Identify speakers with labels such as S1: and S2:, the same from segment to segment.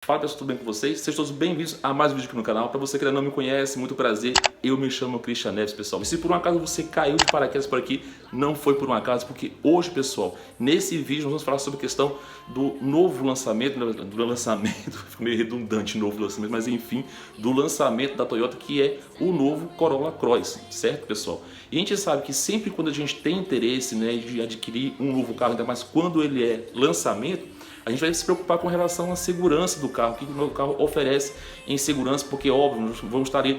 S1: Fala pessoal, tudo bem com vocês? Sejam todos bem-vindos a mais um vídeo aqui no canal. Para você que ainda não me conhece, muito prazer, eu me chamo Christian Neves, pessoal. E se por um acaso você caiu de paraquedas por aqui, não foi por um acaso, porque hoje, pessoal, nesse vídeo nós vamos falar sobre a questão do novo lançamento, fica meio redundante novo lançamento, mas enfim, do lançamento da Toyota, que é o novo Corolla Cross, certo, pessoal? E a gente sabe que sempre quando a gente tem interesse, né, de adquirir um novo carro, ainda mais quando ele é lançamento, a gente vai se preocupar com relação à segurança do carro, o que o novo carro oferece em segurança, porque óbvio, nós vamos estar ali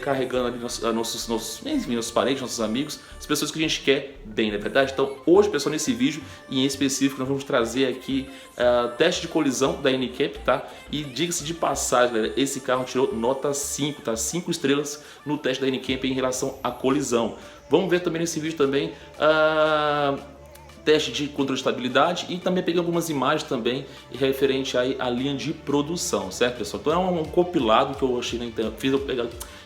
S1: carregando ali nossos parentes, nossos amigos, as pessoas que a gente quer bem, não é verdade? Então hoje, pessoal, nesse vídeo em específico, nós vamos trazer aqui teste de colisão da NCAP, tá? E diga-se de passagem, galera, esse carro tirou nota 5, tá? 5 estrelas no teste da NCAP em relação à colisão. Vamos ver também nesse vídeo também teste de controle de estabilidade e também peguei algumas imagens também referente aí à linha de produção, certo, pessoal? Então é um compilado que eu achei na internet,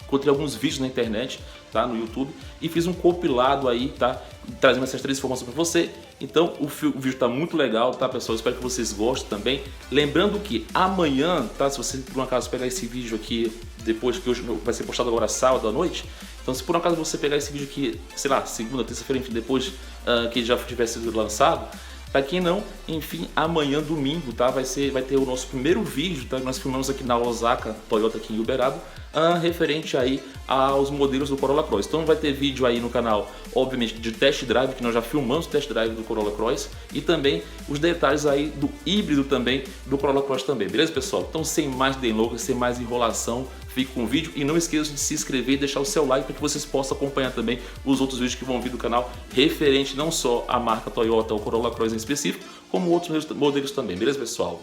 S1: encontrei alguns vídeos na internet, tá, no YouTube, e fiz um compilado aí, tá, trazendo essas 3 informações para você. Então o vídeo tá muito legal, tá, pessoal? Espero que vocês gostem também. Lembrando que amanhã, tá, se você por um acaso pegar esse vídeo aqui depois, que hoje vai ser postado agora sábado à noite, então se por um acaso você pegar esse vídeo aqui, sei lá, segunda, terça-feira, enfim, depois que já tiver sido lançado, para quem não, enfim, amanhã, domingo, tá, vai ter o nosso primeiro vídeo, tá, que nós filmamos aqui na Osaka Toyota, aqui em Uberaba, referente aí aos modelos do Corolla Cross. Então vai ter vídeo aí no canal, obviamente, de test drive, que nós já filmamos o test drive do Corolla Cross, e também os detalhes aí do híbrido também, do Corolla Cross também, beleza, pessoal? Então sem mais delongas, sem mais enrolação, fique com o vídeo e não esqueça de se inscrever e deixar o seu like para que vocês possam acompanhar também os outros vídeos que vão vir do canal, referente não só à marca Toyota ou Corolla Cross em específico, como outros modelos também, beleza, pessoal?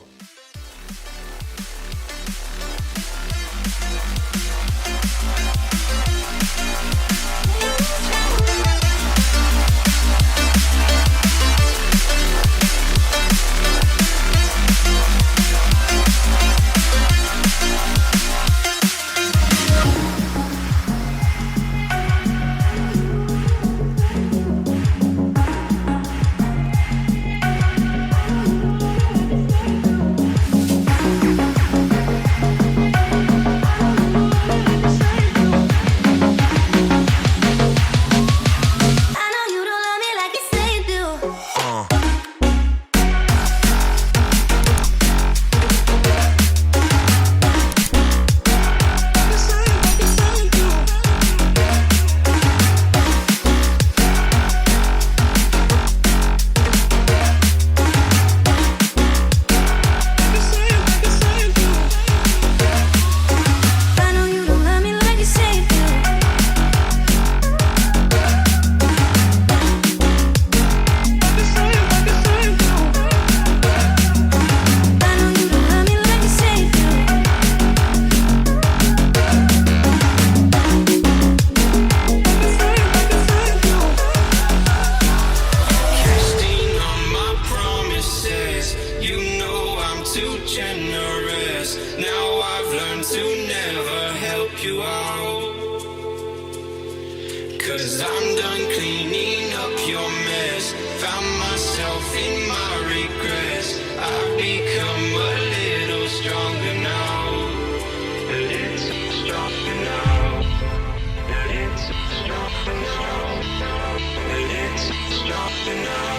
S2: Now I've learned to never help you out, 'cause I'm done cleaning up your mess. Found myself in my regrets. I've become a little stronger now. A little stronger now. A little stronger now. A little stronger now.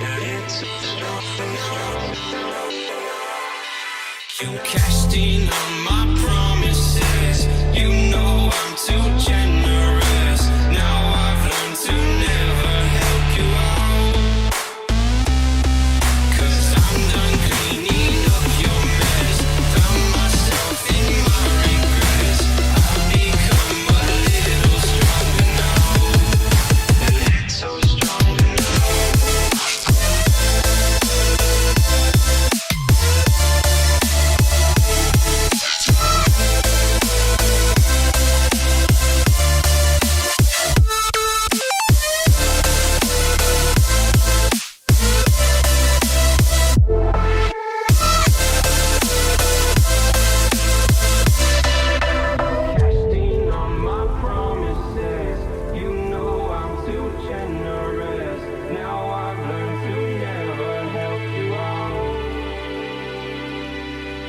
S2: A little stronger now. You cashed in on my promises. You know I'm too generous. Now I've learned to never help you out, 'cause I'm done cleaning up your mess. Found myself in my regrets. I've become a little stronger now. A little stronger now.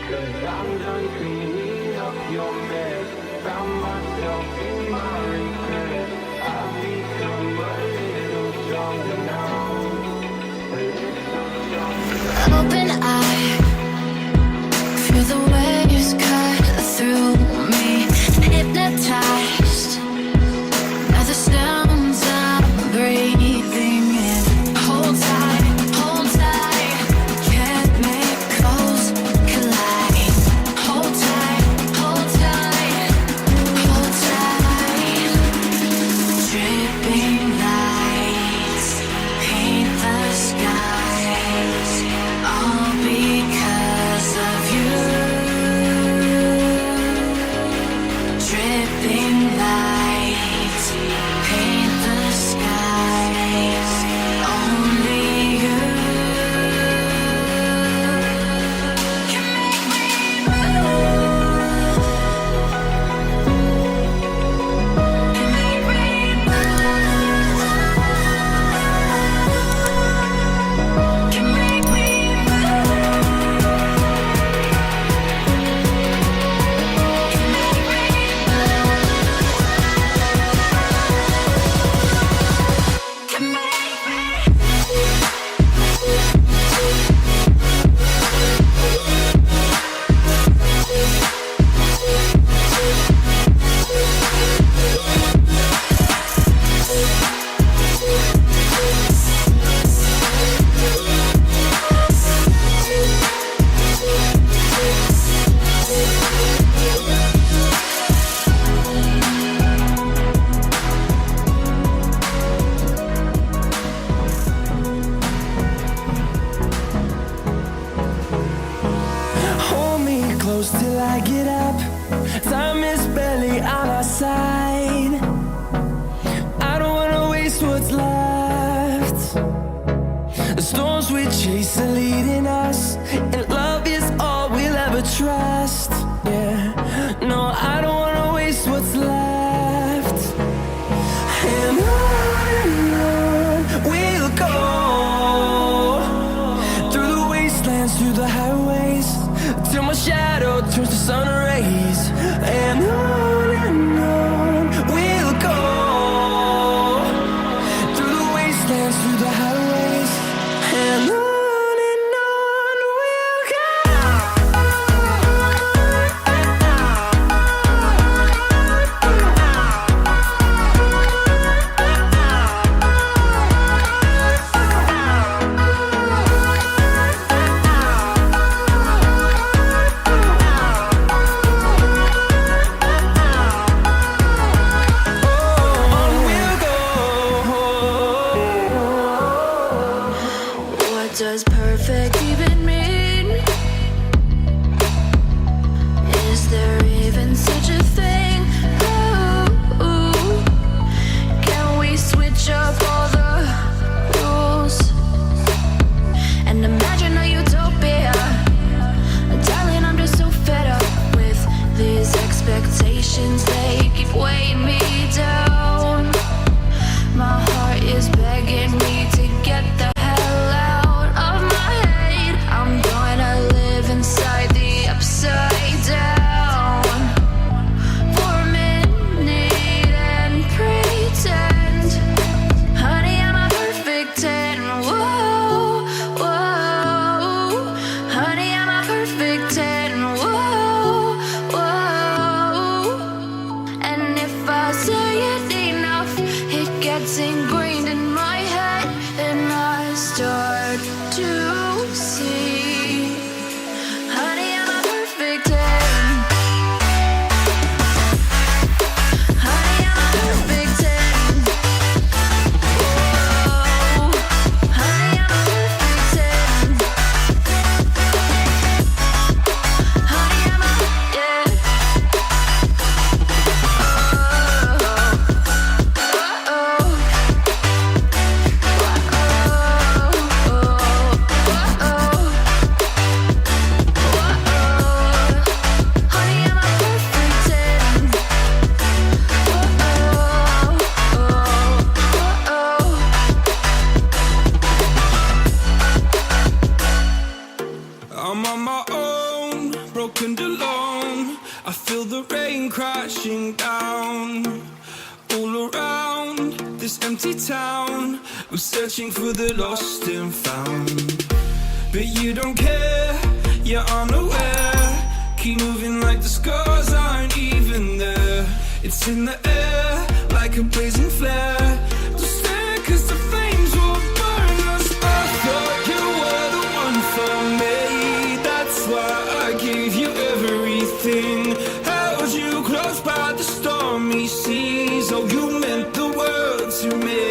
S2: 'Cause I'm done cleaning up your mess. Found myself in my regrets. I've become a little stronger now. A little stronger.
S3: Open eye, feel the waves cut through me. Hypnotized by the sounds I'm breathing in. Hold tight, chemicals collide. Hold tight, hold tight, hold tight. Dripping lights paint the skies, all because of you. Dripping lights paint the skies, only you can make me move. Can make me move. Can make me
S4: Hold me close till I get up. Time is barely on our side. I don't wanna waste what's left. The storms we chase are leading us, and love is all we'll ever trust. Yeah, no, I don't wanna waste what's left. And on we'll go, through the wastelands, through the highways, till my shadow turns to sun rays. And on we'll go, through the wastelands, through the highways, and on we'll go. broken and alone. I feel the rain crashing down all around this empty town. I'm searching for the lost and found, but you don't care, you're unaware. Keep moving like the scars aren't even there. It's in the air like a blazing flare. Don't stare 'cause the flames will burn us. I thought you were the one for me. That's why I gave you everything. Held you close by the stormy seas. Oh, you meant the world to me.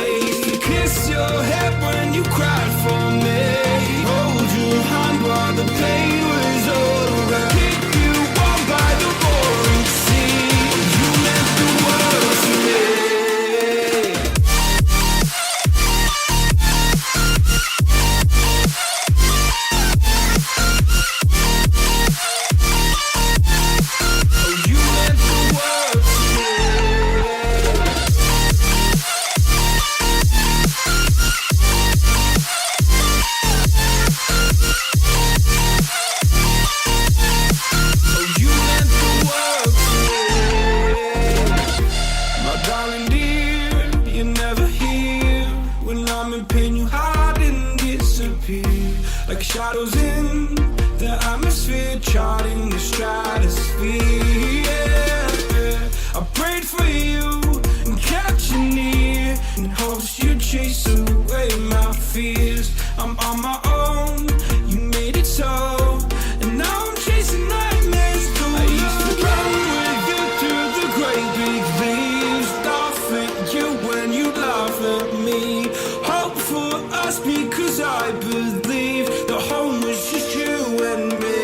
S4: I used to kiss your head when you cried for me. Hold your hand while the pain was over. Keep you warm by the roaring sea. You meant the world to me. Oh, you meant the world to me. Oh, you meant the world to me. My darling dear, you're never here. When I'm in pain, you hide and disappear. Like shadows in the atmosphere, charting the stratosphere. Yeah. I prayed for you and kept you near, in hopes you'd chase away my fears. I'm on my own, you made it so, and now I'm chasing nightmares too. I used to run with you through the great big leaves, laugh at you when you laugh at me. Hope for us because I believe the home was just you and me.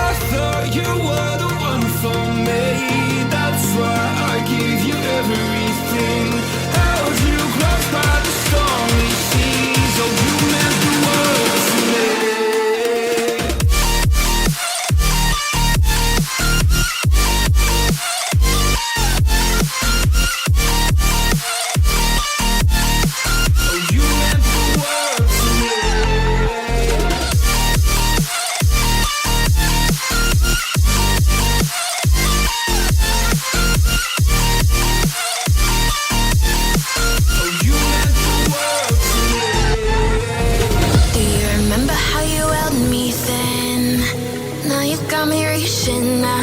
S4: I thought you were the one for me. That's why I gave you everything. Held you close by the stormy seas. Oh, you meant the world to me. Oh, you meant the world to me. Oh, you meant the world to me.
S3: Do you remember how you held me then? Now you got me reaching out.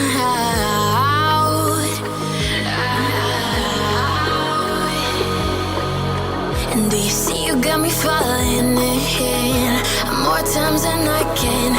S3: And do you see you got me falling in more times than I can